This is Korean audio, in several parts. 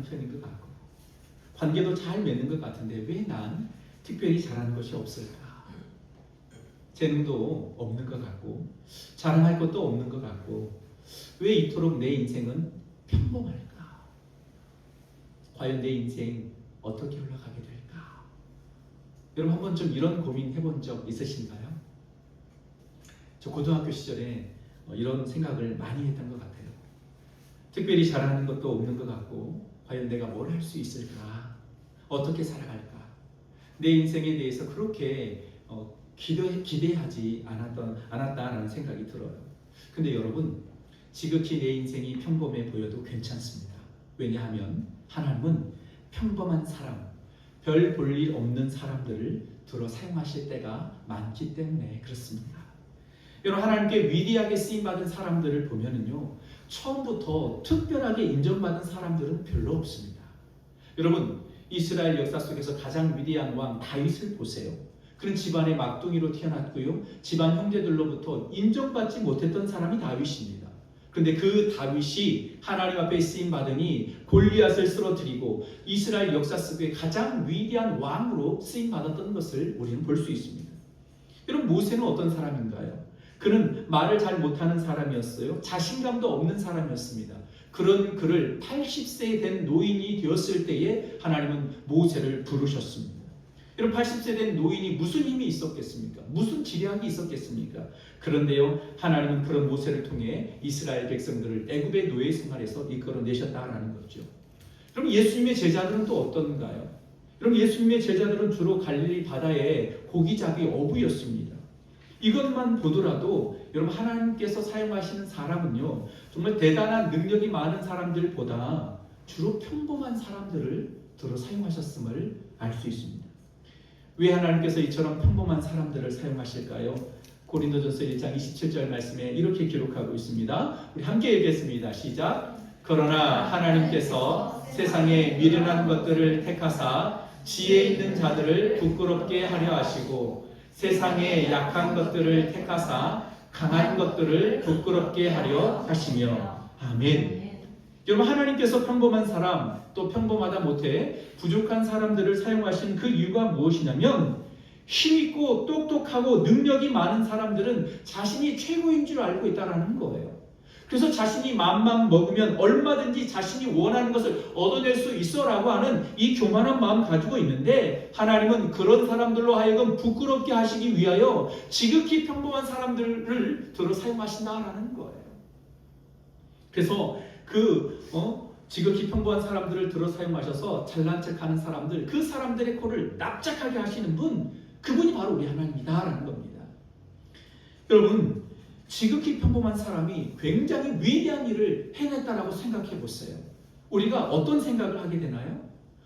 편인 것 같고 관계도 잘 맺는 것 같은데 왜 난 특별히 잘하는 것이 없을까? 재능도 없는 것 같고 자랑할 것도 없는 것 같고 왜 이토록 내 인생은 평범할까? 과연 내 인생 어떻게 흘러가게 될까? 여러분 한번 좀 이런 고민 해본 적 있으신가요? 저 고등학교 시절에 이런 생각을 많이 했던 것 같아요. 특별히 잘하는 것도 없는 것 같고 과연 내가 뭘 할 수 있을까? 어떻게 살아갈까? 내 인생에 대해서 그렇게 기대하지 않았다라는 생각이 들어요. 근데 여러분 지극히 내 인생이 평범해 보여도 괜찮습니다. 왜냐하면 하나님은 평범한 사람, 별 볼 일 없는 사람들을 들어 사용하실 때가 많기 때문에 그렇습니다. 여러분 하나님께 위대하게 쓰임받은 사람들을 보면은요 처음부터 특별하게 인정받은 사람들은 별로 없습니다. 여러분 이스라엘 역사 속에서 가장 위대한 왕 다윗을 보세요. 그는 집안의 막둥이로 태어났고요 집안 형제들로부터 인정받지 못했던 사람이 다윗입니다. 그런데 그 다윗이 하나님 앞에 쓰임받으니 골리앗을 쓰러뜨리고 이스라엘 역사 속에 가장 위대한 왕으로 쓰임받았던 것을 우리는 볼 수 있습니다. 여러분 모세는 어떤 사람인가요? 그는 말을 잘 못하는 사람이었어요. 자신감도 없는 사람이었습니다. 그런 그를 80세 된 노인이 되었을 때에 하나님은 모세를 부르셨습니다. 여러분 80세 된 노인이 무슨 힘이 있었겠습니까? 무슨 지략이 있었겠습니까? 그런데요 하나님은 그런 모세를 통해 이스라엘 백성들을 애굽의 노예 생활에서 이끌어내셨다라는 거죠. 그럼 예수님의 제자들은 또 어떤가요? 여러분 예수님의 제자들은 주로 갈릴리 바다의 고기잡이 어부였습니다. 이것만 보더라도 여러분 하나님께서 사용하시는 사람은요 정말 대단한 능력이 많은 사람들보다 주로 평범한 사람들을 들어 사용하셨음을 알 수 있습니다. 왜 하나님께서 이처럼 평범한 사람들을 사용하실까요? 고린도전서 1장 27절 말씀에 이렇게 기록하고 있습니다. 우리 함께 읽겠습니다. 시작. 그러나 하나님께서 세상에 미련한 것들을 택하사 지혜 있는 자들을 부끄럽게 하려 하시고 세상에 약한 것들을 택하사 강한 것들을 부끄럽게 하려 하시며 아멘. 여러분 하나님께서 평범한 사람 또 평범하다 못해 부족한 사람들을 사용하신 그 이유가 무엇이냐면 힘있고 똑똑하고 능력이 많은 사람들은 자신이 최고인 줄 알고 있다는 거예요. 그래서 자신이 마음만 먹으면 얼마든지 자신이 원하는 것을 얻어낼 수 있어라고 하는 이 교만한 마음 가지고 있는데 하나님은 그런 사람들로 하여금 부끄럽게 하시기 위하여 지극히 평범한 사람들을 들어 사용하신다라는 거예요. 그래서 지극히 평범한 사람들을 들어 사용하셔서 잘난 척하는 사람들, 그 사람들의 코를 납작하게 하시는 분, 그분이 바로 우리 하나님이다라는 겁니다. 여러분 지극히 평범한 사람이 굉장히 위대한 일을 해냈다라고 생각해 보세요. 우리가 어떤 생각을 하게 되나요?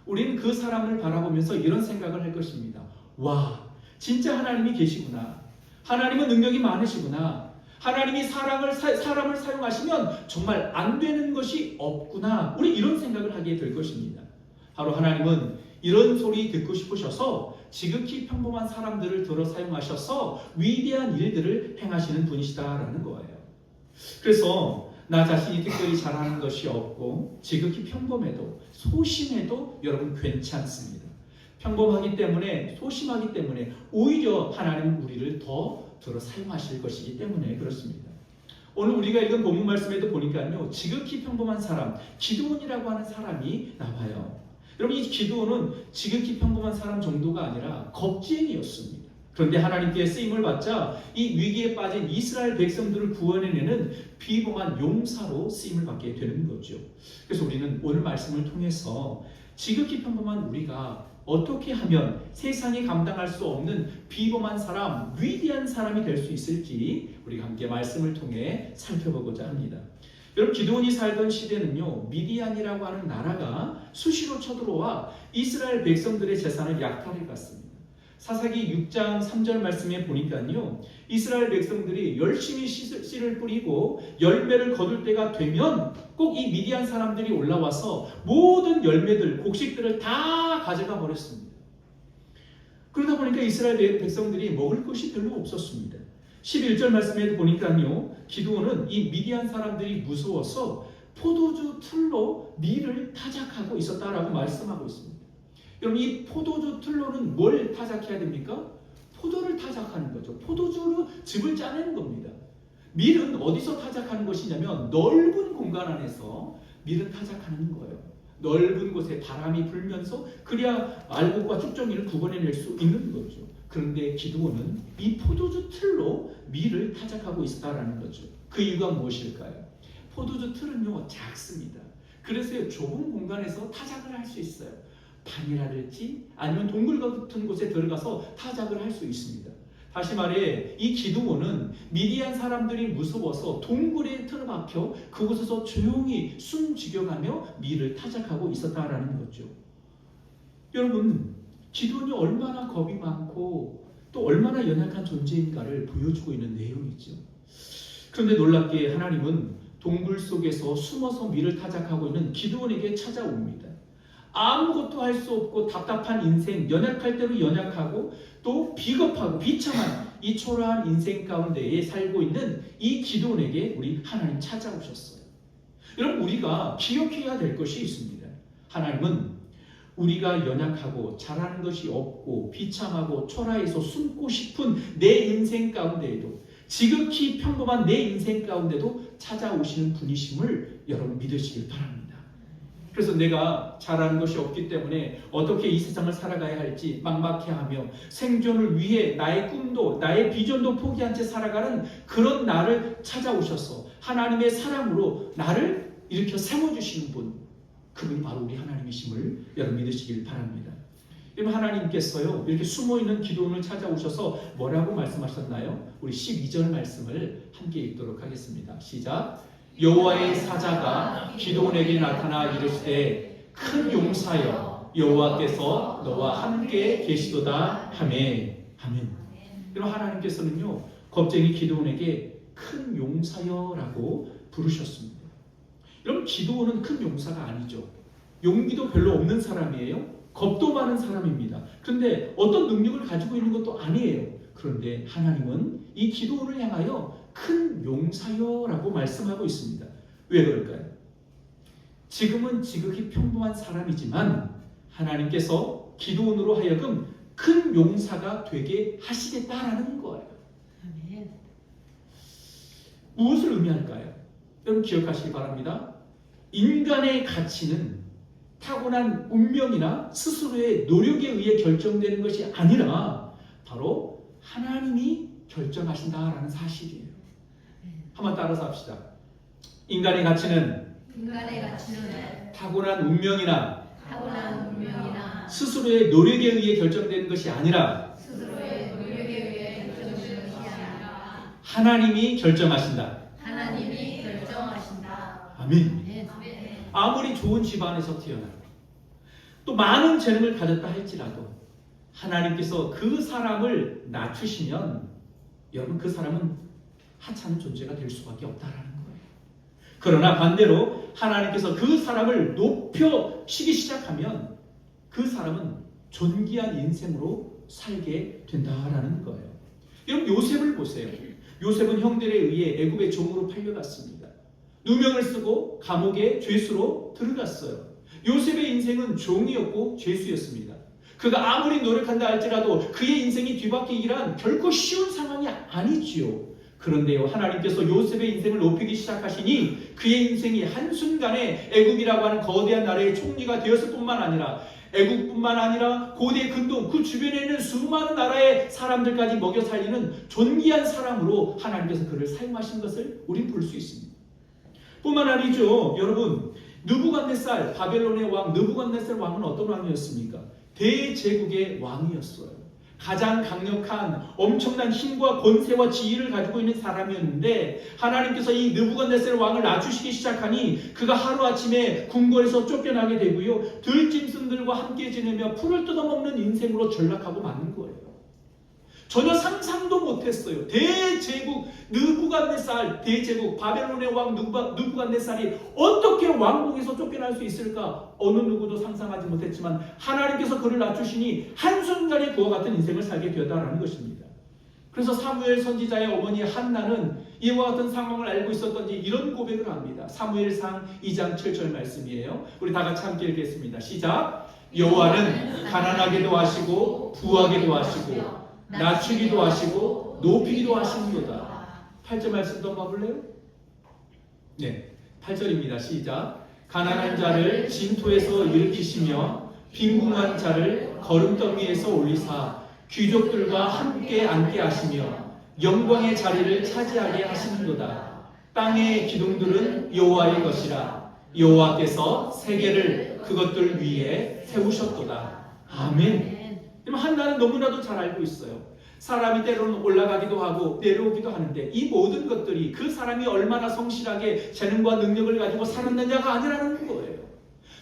우리는 그 사람을 바라보면서 이런 생각을 할 것입니다. 와, 진짜 하나님이 계시구나. 하나님은 능력이 많으시구나. 하나님이 사람을 사용하시면 정말 안 되는 것이 없구나. 우리 이런 생각을 하게 될 것입니다. 바로 하나님은 이런 소리 듣고 싶으셔서 지극히 평범한 사람들을 들어 사용하셔서 위대한 일들을 행하시는 분이시다라는 거예요. 그래서 나 자신이 특별히 잘하는 것이 없고 지극히 평범해도 소심해도 여러분 괜찮습니다. 평범하기 때문에 소심하기 때문에 오히려 하나님은 우리를 더 들어 사용하실 것이기 때문에 그렇습니다. 오늘 우리가 읽은 본문 말씀에도 보니까요 지극히 평범한 사람 기드온이라고 하는 사람이 나와요. 여러분 이 기드온은 지극히 평범한 사람 정도가 아니라 겁쟁이였습니다. 그런데 하나님께 쓰임을 받자 이 위기에 빠진 이스라엘 백성들을 구원해내는 비범한 용사로 쓰임을 받게 되는 거죠. 그래서 우리는 오늘 말씀을 통해서 지극히 평범한 우리가 어떻게 하면 세상이 감당할 수 없는 비범한 사람, 위대한 사람이 될 수 있을지 우리가 함께 말씀을 통해 살펴보고자 합니다. 여러분 기드온이 살던 시대는요 미디안이라고 하는 나라가 수시로 쳐들어와 이스라엘 백성들의 재산을 약탈해 갔습니다. 사사기 6장 3절 말씀에 보니까요 이스라엘 백성들이 열심히 씨를 뿌리고 열매를 거둘 때가 되면 꼭 이 미디안 사람들이 올라와서 모든 열매들, 곡식들을 다 가져가 버렸습니다. 그러다 보니까 이스라엘 백성들이 먹을 것이 별로 없었습니다. 11절 말씀에 보니까요 기드온은 이 미디안 사람들이 무서워서 포도주 틀로 밀을 타작하고 있었다라고 말씀하고 있습니다. 여러분, 이 포도주 틀로는 뭘 타작해야 됩니까? 포도를 타작하는 거죠. 포도주로 즙을 짜내는 겁니다. 밀은 어디서 타작하는 것이냐면 넓은 공간 안에서 밀은 타작하는 거예요. 넓은 곳에 바람이 불면서 그래야 알곡과 쭉정이를 구분해낼 수 있는 거죠. 그런데 기드온은 이 포도주 틀로 밀을 타작하고 있다라는 거죠. 그 이유가 무엇일까요? 포도주 틀은요 작습니다. 그래서 좁은 공간에서 타작을 할 수 있어요. 반이라든지 아니면 동굴 같은 곳에 들어가서 타작을 할 수 있습니다. 다시 말해 이 기드온은 미디안 사람들이 무서워서 동굴에 틀어박혀 그곳에서 조용히 숨죽여가며 밀을 타작하고 있었다라는 거죠. 여러분, 기드온이 얼마나 겁이 많고 또 얼마나 연약한 존재인가를 보여주고 있는 내용이죠. 그런데 놀랍게 하나님은 동굴 속에서 숨어서 밀을 타작하고 있는 기드온에게 찾아옵니다. 아무것도 할 수 없고 답답한 인생, 연약할 대로 연약하고 또 비겁하고 비참한 이 초라한 인생 가운데에 살고 있는 이 기드온에게 우리 하나님 찾아오셨어요. 여러분, 우리가 기억해야 될 것이 있습니다. 하나님은 우리가 연약하고 잘하는 것이 없고 비참하고 초라해서 숨고 싶은 내 인생 가운데에도 지극히 평범한 내 인생 가운데도 찾아오시는 분이심을 여러분 믿으시길 바랍니다. 그래서 내가 잘하는 것이 없기 때문에 어떻게 이 세상을 살아가야 할지 막막해하며 생존을 위해 나의 꿈도 나의 비전도 포기한 채 살아가는 그런 나를 찾아오셔서 하나님의 사랑으로 나를 일으켜 세워주시는 분, 그분이 바로 우리 하나님이심을 여러분 믿으시길 바랍니다. 여러분, 하나님께서요 이렇게 숨어있는 기드온을 찾아오셔서 뭐라고 말씀하셨나요? 우리 12절 말씀을 함께 읽도록 하겠습니다. 시작. 여호와의 사자가 기드온에게 나타나 이르시되 큰 용사여 여호와께서 너와 함께 계시도다 하매. 아멘. 여러분, 하나님께서는요 겁쟁이 기드온에게 큰 용사여라고 부르셨습니다. 여러분, 기드온은 큰 용사가 아니죠. 용기도 별로 없는 사람이에요. 겁도 많은 사람입니다. 그런데 어떤 능력을 가지고 있는 것도 아니에요. 그런데 하나님은 이 기드온을 향하여 큰 용사여라고 말씀하고 있습니다. 왜 그럴까요? 지금은 지극히 평범한 사람이지만 하나님께서 기드온으로 하여금 큰 용사가 되게 하시겠다라는 거예요. 아멘. 무엇을 의미할까요? 여러분 기억하시기 바랍니다. 인간의 가치는 타고난 운명이나 스스로의 노력에 의해 결정되는 것이 아니라 바로 하나님이 결정하신다라는 사실이에요. 한번 따라서 합시다. 인간의 가치는 타고난 운명이나 스스로의 노력에 의해 결정되는 것이 아니라 하나님이 결정하신다. 아멘. 아무리 좋은 집안에서 태어나고 또 많은 재능을 가졌다 할지라도 하나님께서 그 사람을 낮추시면 여러분 그 사람은 하찮은 존재가 될 수밖에 없다라는 거예요. 그러나 반대로 하나님께서 그 사람을 높여시기 시작하면 그 사람은 존귀한 인생으로 살게 된다라는 거예요. 여러분 요셉을 보세요. 요셉은 형들에 의해 애굽의 종으로 팔려갔습니다. 누명을 쓰고 감옥에 죄수로 들어갔어요. 요셉의 인생은 종이었고 죄수였습니다. 그가 아무리 노력한다 할지라도 그의 인생이 뒤바뀌기란 결코 쉬운 상황이 아니지요. 그런데요 하나님께서 요셉의 인생을 높이기 시작하시니 그의 인생이 한순간에 애굽이라고 하는 거대한 나라의 총리가 되었을 뿐만 아니라 애국뿐만 아니라 고대 근동 그 주변에 있는 수많은 나라의 사람들까지 먹여 살리는 존귀한 사람으로 하나님께서 그를 사용하신 것을 우린 볼 수 있습니다. 뿐만 아니죠. 여러분 느부갓네살 바벨론의 왕 느부갓네살 왕은 어떤 왕이었습니까? 대제국의 왕이었어요. 가장 강력한 엄청난 힘과 권세와 지위를 가지고 있는 사람이었는데 하나님께서 이 느부갓네살 왕을 낮추시기 시작하니 그가 하루아침에 궁궐에서 쫓겨나게 되고요. 들짐승들과 함께 지내며 풀을 뜯어먹는 인생으로 전락하고 마는 거예요. 전혀 상상도 못했어요. 대제국 느부갓네살 대제국 바벨론의 왕 느부갓네살이 어떻게 왕궁에서 쫓겨날 수 있을까? 어느 누구도 상상하지 못했지만 하나님께서 그를 낮추시니 한순간에 그와 같은 인생을 살게 되었다라는 것입니다. 그래서 사무엘 선지자의 어머니 한나는 이와 같은 상황을 알고 있었던지 이런 고백을 합니다. 사무엘상 2장 7절 말씀이에요. 우리 다 같이 함께 읽겠습니다. 시작. 여호와는 가난하게도 하시고 부하게도 하시고 낮추기도 하시고 높이기도 하시는도다. 8절 말씀 더 봐볼래요? 네, 8절입니다. 시작. 가난한 자를 진토에서 일으키시며 빈궁한 자를 거름더미에서 올리사 귀족들과 함께 앉게 하시며 영광의 자리를 차지하게 하시는도다. 땅의 기둥들은 여호와의 것이라. 여호와께서 세계를 그것들 위에 세우셨도다. 아멘. 한나는 너무나도 잘 알고 있어요. 사람이 때로는 올라가기도 하고 내려오기도 하는데 이 모든 것들이 그 사람이 얼마나 성실하게 재능과 능력을 가지고 살았느냐가 아니라는 거예요.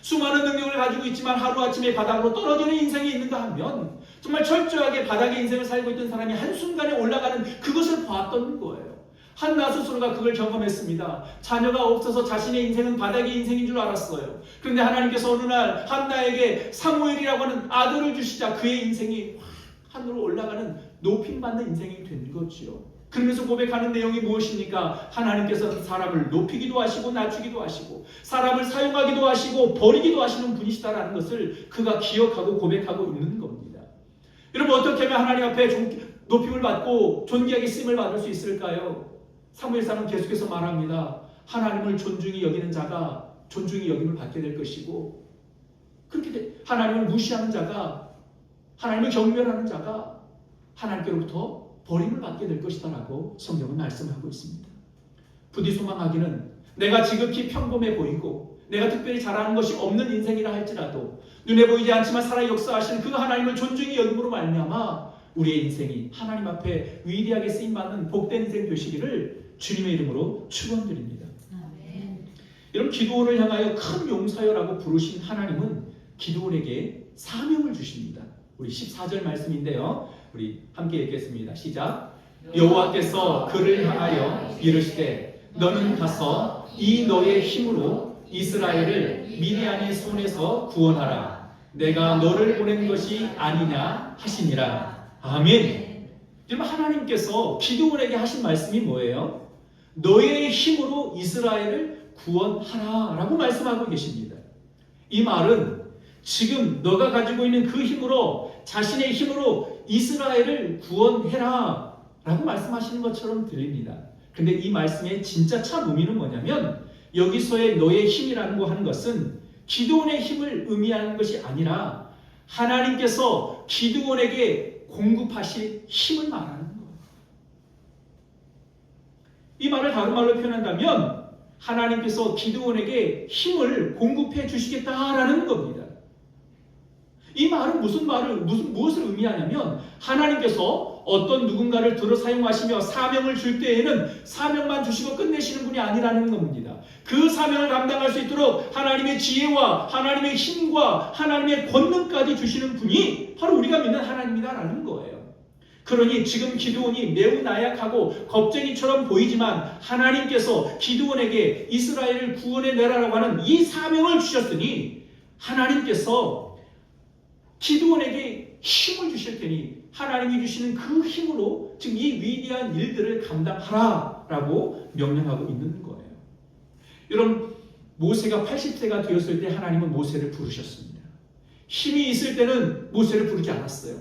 수많은 능력을 가지고 있지만 하루아침에 바닥으로 떨어지는 인생이 있는가 하면 정말 철저하게 바닥의 인생을 살고 있던 사람이 한순간에 올라가는 그것을 봤던 거예요. 한나 스스로가 그걸 경험했습니다. 자녀가 없어서 자신의 인생은 바닥의 인생인 줄 알았어요. 그런데 하나님께서 어느 날 한나에게 사무엘이라고 하는 아들을 주시자 그의 인생이 하늘로 올라가는 높임받는 인생이 된 거지요. 그러면서 고백하는 내용이 무엇입니까? 하나님께서는 사람을 높이기도 하시고 낮추기도 하시고 사람을 사용하기도 하시고 버리기도 하시는 분이시다라는 것을 그가 기억하고 고백하고 있는 겁니다. 여러분, 어떻게 하면 하나님 앞에 높임을 받고 존귀하게 쓰임을 받을 수 있을까요? 사무엘상은 계속해서 말합니다. 하나님을 존중히 여기는 자가 존중히 여김을 받게 될 것이고, 그렇게 하나님을 무시하는 자가, 하나님을 경멸하는 자가 하나님께로부터 버림을 받게 될 것이다 라고 성경은 말씀하고 있습니다. 부디 소망하기는 내가 지극히 평범해 보이고 내가 특별히 잘하는 것이 없는 인생이라 할지라도 눈에 보이지 않지만 살아 역사하시는 그 하나님을 존중히 여김으로 말미암아 우리의 인생이 하나님 앞에 위대하게 쓰임받는 복된 인생 되시기를 주님의 이름으로 축원드립니다. 여러분, 기드온을 향하여 큰 용사여라고 부르신 하나님은 기드온에게 사명을 주십니다. 우리 14절 말씀인데요, 우리 함께 읽겠습니다. 시작. 여호와께서 그를 향하여 이르시되 너는 가서 이 너의 힘으로 이스라엘을 미디안의 손에서 구원하라. 내가 너를 보낸 것이 아니냐 하시니라. 아멘. 여러분, 하나님께서 기드온에게 하신 말씀이 뭐예요? 너의 힘으로 이스라엘을 구원하라 라고 말씀하고 계십니다. 이 말은 지금 너가 가지고 있는 그 힘으로, 자신의 힘으로 이스라엘을 구원해라 라고 말씀하시는 것처럼 들립니다. 근데 이 말씀의 진짜 참 의미는 뭐냐면, 여기서의 너의 힘이라는 거 하는 것은 기드온의 힘을 의미하는 것이 아니라 하나님께서 기드온에게 공급하실 힘을 말하는 거예요. 이 말을 다른 말로 표현한다면 하나님께서 기드온에게 힘을 공급해 주시겠다라는 겁니다. 이 말은 무엇을 의미하냐면, 하나님께서 어떤 누군가를 들어 사용하시며 사명을 줄 때에는 사명만 주시고 끝내시는 분이 아니라는 겁니다. 그 사명을 감당할 수 있도록 하나님의 지혜와 하나님의 힘과 하나님의 권능까지 주시는 분이 바로 우리가 믿는 하나님이다라는 거예요. 그러니 지금 기드온이 매우 나약하고 겁쟁이처럼 보이지만 하나님께서 기드온에게 이스라엘을 구원해내라라고 하는 이 사명을 주셨으니 하나님께서 기드온에게 힘을 주실 테니 하나님이 주시는 그 힘으로 지금 이 위대한 일들을 감당하라라고 명령하고 있는 거예요. 여러분, 모세가 80세가 되었을 때 하나님은 모세를 부르셨습니다. 힘이 있을 때는 모세를 부르지 않았어요.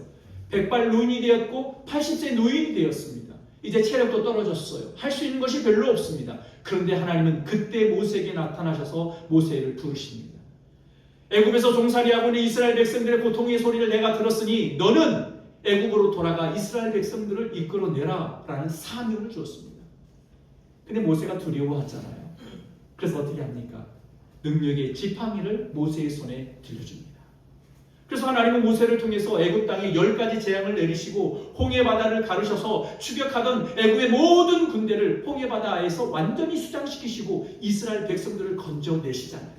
백발 노인이 되었고 80세 노인이 되었습니다. 이제 체력도 떨어졌어요. 할 수 있는 것이 별로 없습니다. 그런데 하나님은 그때 모세에게 나타나셔서 모세를 부르십니다. 애굽에서 종살이하고 있는 이스라엘 백성들의 고통의 소리를 내가 들었으니 너는 애굽으로 돌아가 이스라엘 백성들을 이끌어내라 라는 사명을 주었습니다. 근데 모세가 두려워하잖아요. 그래서 어떻게 합니까? 능력의 지팡이를 모세의 손에 들려줍니다. 그래서 하나님은 모세를 통해서 애굽 땅에 10가지 재앙을 내리시고 홍해 바다를 가르셔서 추격하던 애굽의 모든 군대를 홍해 바다에서 완전히 수장시키시고 이스라엘 백성들을 건져내시잖아요.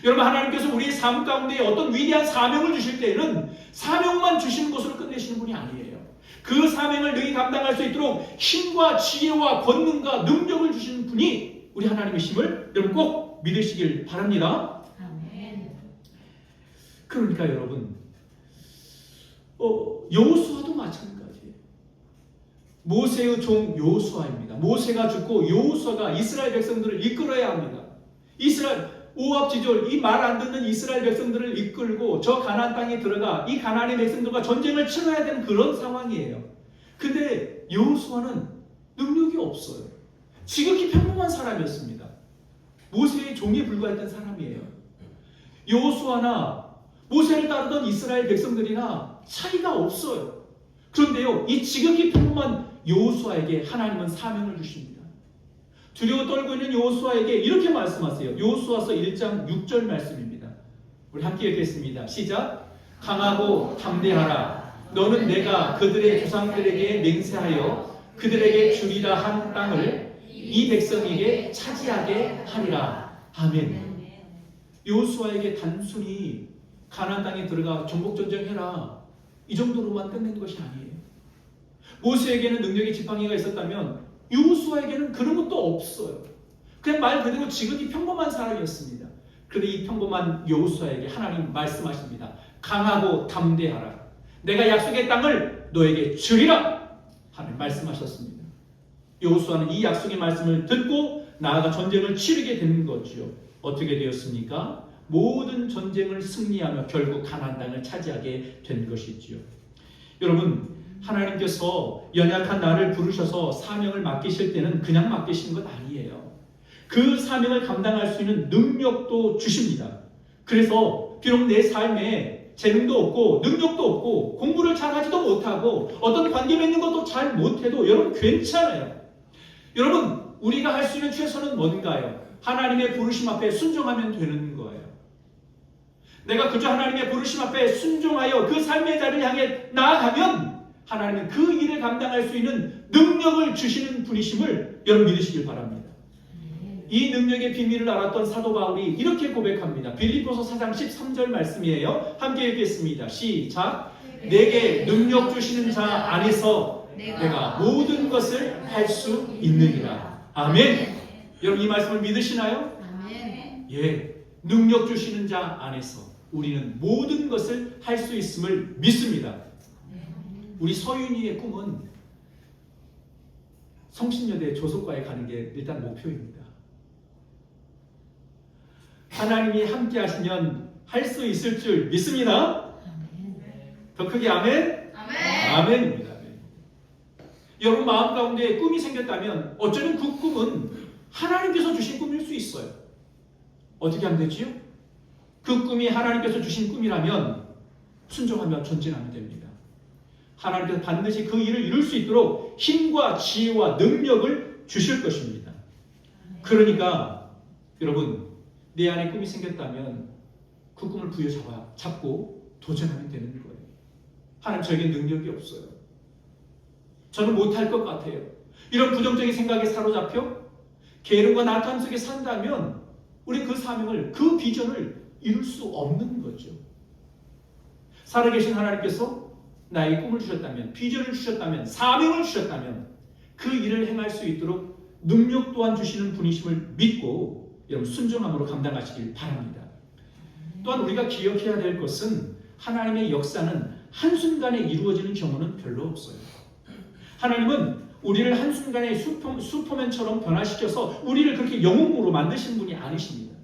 여러분, 하나님께서 우리의 삶 가운데 어떤 위대한 사명을 주실 때에는 사명만 주시는 것으로 끝내시는 분이 아니에요. 그 사명을 능히 감당할 수 있도록 힘과 지혜와 권능과 능력을 주시는 분이 우리 하나님이심을 여러분 꼭 믿으시길 바랍니다. 아멘. 그러니까 여러분, 여호수아도 마찬가지예요. 모세의 종 여호수아입니다. 모세가 죽고 여호수아가 이스라엘 백성들을 이끌어야 합니다. 이스라엘 오합지졸 이 말 안 듣는 이스라엘 백성들을 이끌고 저 가나안 땅에 들어가 이 가나안의 백성들과 전쟁을 치러야 되는 그런 상황이에요. 근데 여호수아는 능력이 없어요. 지극히 평범한 사람이었습니다. 모세의 종에 불과했던 사람이에요. 여호수아나 모세를 따르던 이스라엘 백성들이나 차이가 없어요. 그런데요, 이 지극히 평범한 여호수아에게 하나님은 사명을 주십니다. 두려워 떨고 있는 여호수아에게 이렇게 말씀하세요. 여호수아서 1장 6절 말씀입니다. 우리 함께 읽겠습니다. 시작. 강하고 담대하라. 너는 내가 그들의 조상들에게 맹세하여 그들에게 주리라 한 땅을 이 백성에게 차지하게 하리라. 아멘. 여호수아에게 단순히 가나안 땅에 들어가 정복전쟁해라 이 정도로만 끝낸 것이 아니에요. 모세에게는 능력의 지팡이가 있었다면 여호수아에게는 그런 것도 없어요. 그냥 말 그대로 지극히 평범한 사람이었습니다. 그런데 이 평범한 여호수아에게 하나님 말씀하십니다. 강하고 담대하라. 내가 약속의 땅을 너에게 주리라. 하나님 말씀하셨습니다. 여호수아는 이 약속의 말씀을 듣고 나아가 전쟁을 치르게 되는 거지요. 어떻게 되었습니까? 모든 전쟁을 승리하며 결국 가나안 땅을 차지하게 된 것이지요. 여러분, 하나님께서 연약한 나를 부르셔서 사명을 맡기실 때는 그냥 맡기시는 것 아니에요. 그 사명을 감당할 수 있는 능력도 주십니다. 그래서 비록 내 삶에 재능도 없고 능력도 없고 공부를 잘하지도 못하고 어떤 관계 맺는 것도 잘 못해도 여러분 괜찮아요. 여러분, 우리가 할 수 있는 최선은 뭔가요? 하나님의 부르심 앞에 순종하면 되는 거예요. 내가 그저 하나님의 부르심 앞에 순종하여 그 삶의 자리를 향해 나아가면 하나님은 그 일을 감당할 수 있는 능력을 주시는 분이심을 여러분 믿으시길 바랍니다. 이 능력의 비밀을 알았던 사도 바울이 이렇게 고백합니다. 빌립보서 4장 13절 말씀이에요. 함께 읽겠습니다. 시작. 내게 능력 주시는 자 안에서 내가 모든 것을 할 수 있느니라. 아멘. 여러분 이 말씀을 믿으시나요? 아멘. 예, 능력 주시는 자 안에서 우리는 모든 것을 할 수 있음을 믿습니다. 우리 서윤이의 꿈은 성신여대 조속과에 가는 게 일단 목표입니다. 하나님이 함께 하시면 할 수 있을 줄 믿습니다. 더 크게 아멘? 아멘입니다. 아멘. 여러분 마음 가운데 꿈이 생겼다면 어쩌면 그 꿈은 하나님께서 주신 꿈일 수 있어요. 어떻게 하면 되지요? 그 꿈이 하나님께서 주신 꿈이라면 순종하며 전진하면 됩니다. 하나님께서 반드시 그 일을 이룰 수 있도록 힘과 지혜와 능력을 주실 것입니다. 그러니까 여러분 내 안에 꿈이 생겼다면 그 꿈을 부여잡고 도전하면 되는 거예요. 하나님 저에게 능력이 없어요. 저는 못할 것 같아요. 이런 부정적인 생각에 사로잡혀 게으름과 나탐 속에 산다면 우리 그 사명을 그 비전을 이룰 수 없는 거죠. 살아계신 하나님께서 나에게 꿈을 주셨다면 비전을 주셨다면 사명을 주셨다면 그 일을 행할 수 있도록 능력 또한 주시는 분이심을 믿고 여러분 순종함으로 감당하시길 바랍니다. 또한 우리가 기억해야 될 것은 하나님의 역사는 한순간에 이루어지는 경우는 별로 없어요. 하나님은 우리를 한순간에 슈퍼맨처럼 변화시켜서 우리를 그렇게 영웅으로 만드신 분이 아니십니다.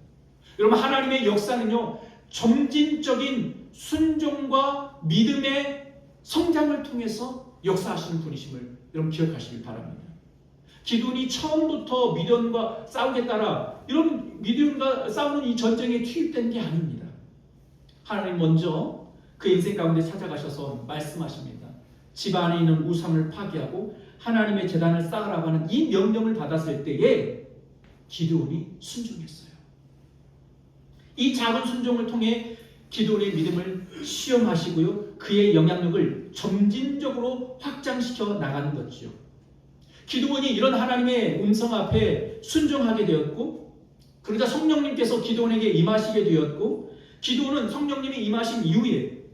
여러분 하나님의 역사는요 점진적인 순종과 믿음의 성장을 통해서 역사하시는 분이심을 여러분 기억하시길 바랍니다. 기드온이 처음부터 미디안과 싸우겠다라 이런 미디안과 싸우는 이 전쟁에 투입된 게 아닙니다. 하나님 먼저 그 인생 가운데 찾아가셔서 말씀하십니다. 집 안에 있는 우상을 파괴하고 하나님의 제단을 쌓으라고 하는 이 명령을 받았을 때에 기드온이 순종했어요. 이 작은 순종을 통해 기드온의 믿음을 시험하시고요. 그의 영향력을 점진적으로 확장시켜 나가는 것이죠. 기드온이 이런 하나님의 음성 앞에 순종하게 되었고 그러자 성령님께서 기드온에게 임하시게 되었고 기드온은 성령님이 임하신 이후에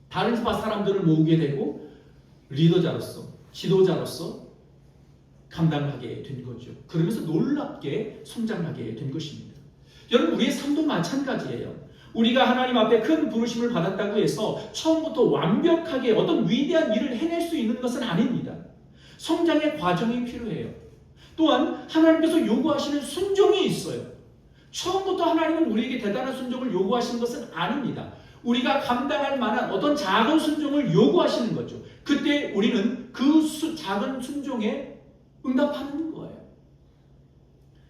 다른 바 사람들을 모으게 되고 리더자로서 지도자로서 감당을 하게 된 거죠. 그러면서 놀랍게 성장하게 된 것입니다. 여러분 우리의 삶도 마찬가지예요. 우리가 하나님 앞에 큰 부르심을 받았다고 해서 처음부터 완벽하게 어떤 위대한 일을 해낼 수 있는 것은 아닙니다. 성장의 과정이 필요해요. 또한 하나님께서 요구하시는 순종이 있어요. 처음부터 하나님은 우리에게 대단한 순종을 요구하시는 것은 아닙니다. 우리가 감당할 만한 어떤 작은 순종을 요구하시는 거죠. 그때 우리는 그 작은 순종에 응답하는 거예요.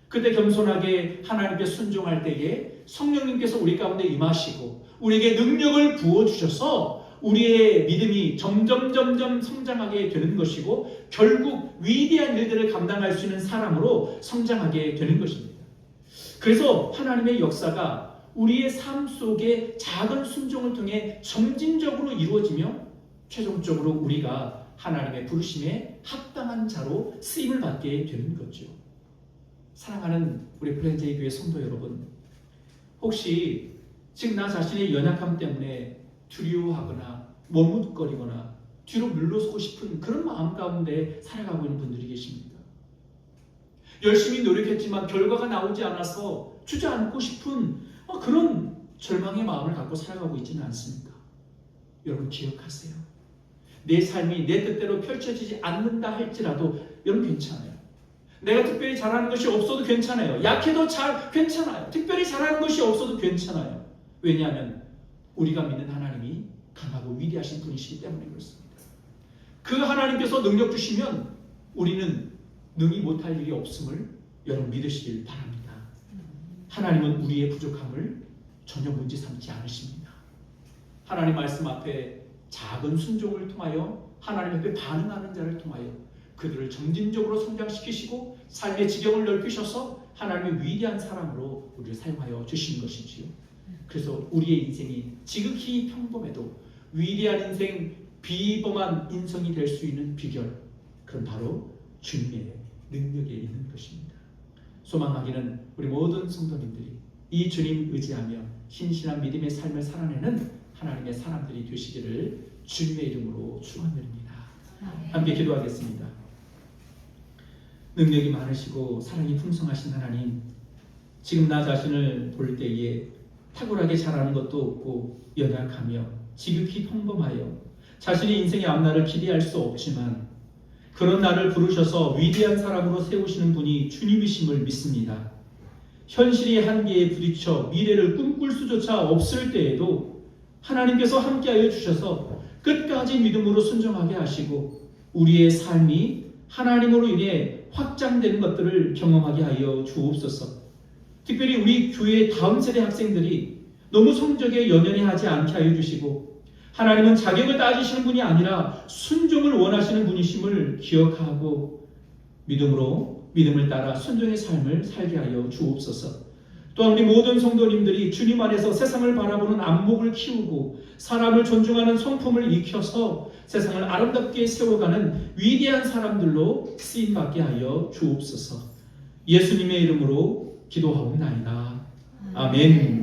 그때 겸손하게 하나님께 순종할 때에 성령님께서 우리 가운데 임하시고 우리에게 능력을 부어주셔서 우리의 믿음이 점점 성장하게 되는 것이고 결국 위대한 일들을 감당할 수 있는 사람으로 성장하게 되는 것입니다. 그래서 하나님의 역사가 우리의 삶 속에 작은 순종을 통해 점진적으로 이루어지며 최종적으로 우리가 하나님의 부르심에 합당한 자로 쓰임을 받게 되는 거죠. 사랑하는 우리 플랜제이 교회 성도 여러분, 혹시 지금 나 자신의 연약함 때문에 두려워하거나 머뭇거리거나 뒤로 물러서고 싶은 그런 마음 가운데 살아가고 있는 분들이 계십니다. 열심히 노력했지만 결과가 나오지 않아서 주저앉고 싶은 그런 절망의 마음을 갖고 살아가고 있지는 않습니까? 여러분 기억하세요. 내 삶이 내 뜻대로 펼쳐지지 않는다 할지라도 여러분 괜찮아요. 내가 특별히 잘하는 것이 없어도 괜찮아요. 약해도 괜찮아요. 특별히 잘하는 것이 없어도 괜찮아요. 왜냐하면 우리가 믿는 하나님이 강하고 위대하신 분이시기 때문에 그렇습니다. 그 하나님께서 능력 주시면 우리는 능히 못할 일이 없음을 여러분 믿으시길 바랍니다. 하나님은 우리의 부족함을 전혀 문제 삼지 않으십니다. 하나님 말씀 앞에 작은 순종을 통하여 하나님 앞에 반응하는 자를 통하여 그들을 점진적으로 성장시키시고 삶의 지경을 넓히셔서 하나님의 위대한 사람으로 우리를 사용하여 주시는 것이지요. 그래서 우리의 인생이 지극히 평범해도 위대한 인생, 비범한 인성이 될 수 있는 비결, 그건 바로 주님의 능력에 있는 것입니다. 소망하기는 우리 모든 성도님들이 이 주님 의지하며 신실한 믿음의 삶을 살아내는 하나님의 사람들이 되시기를 주님의 이름으로 축원드립니다. 함께 기도하겠습니다. 능력이 많으시고 사랑이 풍성하신 하나님, 지금 나 자신을 볼 때에 탁월하게 잘하는 것도 없고 연약하며 지극히 평범하여 자신의 인생의 앞날을 기대할 수 없지만 그런 나를 부르셔서 위대한 사람으로 세우시는 분이 주님이심을 믿습니다. 현실의 한계에 부딪혀 미래를 꿈꿀 수조차 없을 때에도 하나님께서 함께하여 주셔서 끝까지 믿음으로 순종하게 하시고 우리의 삶이 하나님으로 인해 확장되는 것들을 경험하게 하여 주옵소서. 특별히 우리 교회의 다음 세대 학생들이 너무 성적에 연연해하지 않게 하여 주시고 하나님은 자격을 따지시는 분이 아니라 순종을 원하시는 분이심을 기억하고 믿음을 따라 순종의 삶을 살게 하여 주옵소서. 또한 우리 모든 성도님들이 주님 안에서 세상을 바라보는 안목을 키우고 사람을 존중하는 성품을 익혀서 세상을 아름답게 세워가는 위대한 사람들로 쓰임받게 하여 주옵소서. 예수님의 이름으로 기도하옵나이다. 아멘.